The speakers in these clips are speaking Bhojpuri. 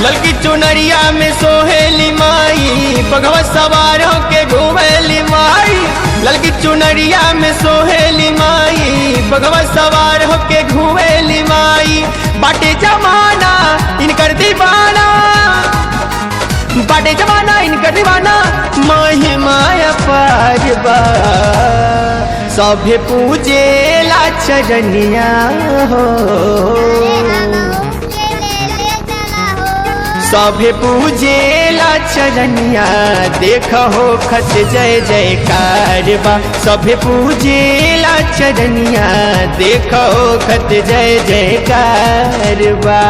ललकी चुनरिया में सोहेली माई बघवा सवार होके घूमेली माई। ललकी चुनरिया में सोहेली माई बघवा सवार होके घूमेली माई। बाटे जमाना इनकर दीवाना, बाटे जमाना इनकर दीवाना, माही माया पार बा सभे पूजे ला चरनिया हो। सभे पूजे ला चरनिया देखो खत जय जयकार बा। सभे पूजे ला चरनिया देखो खत जय जयकार बा।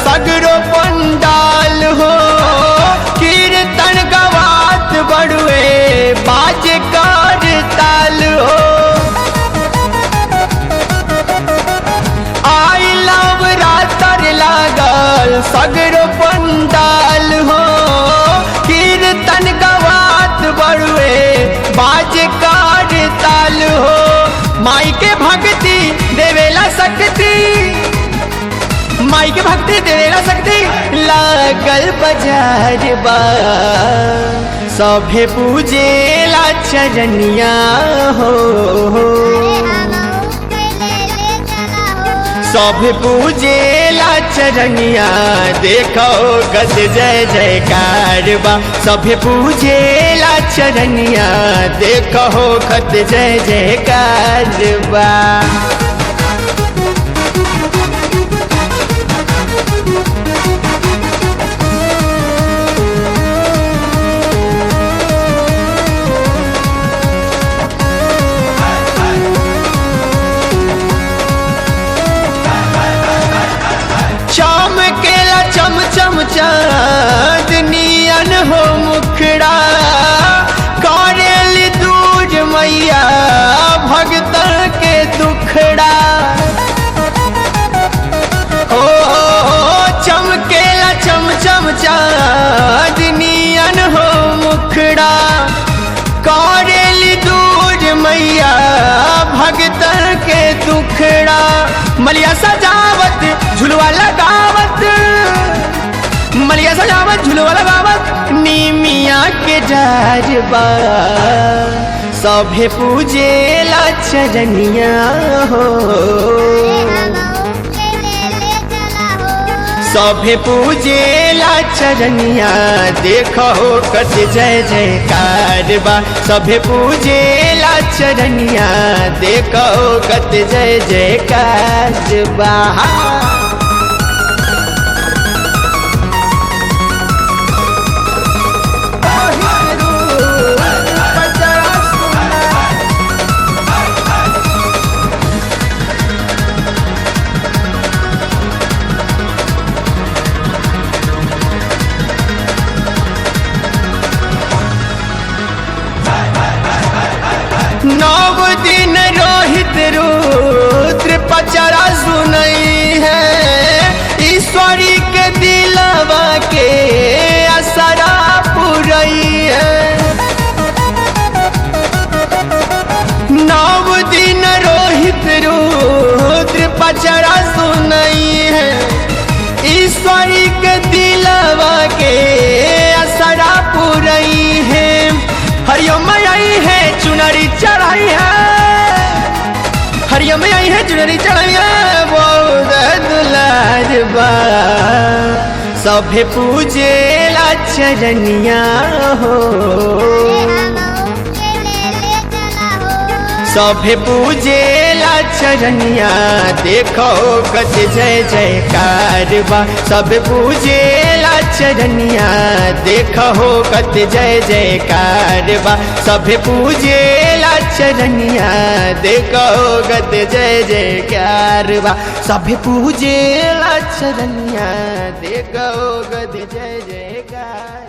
सगरो पंडाल हो कीर्तन गवात बड़ुए बाज कर ताल हो। आई लव रातर लागल सगरो पंडाल हो कीर्तन गवात बड़ुए बाज कर ताल हो। माई के भक्ति देवेला शक्ति, माई के भक्ति देवेला शक्ति लागल बाजार बा। सभे पूजे ला चरनिया हो। सभे पूजे ला चरनिया देखो गद जय जयकार बा। सभे पूजे ला चरनिया देखो गद जय जयकार बा। चमकेला चम चम चांदनियन हो मुखड़ा करेली दूज मैया भगतन के दुखड़ा। ओ चमकेला चम चम चांदनियन हो मुखड़ा करेली दूज मैया भगतन के दुखड़ा। मलिया सजावत झुलवा लगावत, मलिया सजावत झुलवा लगावत नीमिया के डार बा। सभे पूजे ला चरनिया हो। सभे पूजे ला चरनिया देखो कत जय जयकार बा। सभे पूजे ला चरनिया देखो कत जय जयकार बा। नौ दिन रोहित रुद्र पचरा सुनई है ईश्वरी के दिलवा के असरा पुरई है। नौ दिन रोहित रुद्र पचरा सुनई है ईश्वरी के दिलवा के असरा पुरई है। हरिओम आई है चुनरी चढ़ाई है, हरिओम आई है चुनरी चढ़ाई है बहुत दुलार बा। सभे पूजे ला चरनिया हो। सभे पूजे चरनिया देखो कत जय जयकार बा सब पूजेला चरनिया देखो कत जय जयकार बा सब पूजेला चरनिया देखो कत जय जयकार बा सब पूजेला चरनिया देखो कत जय जयकार।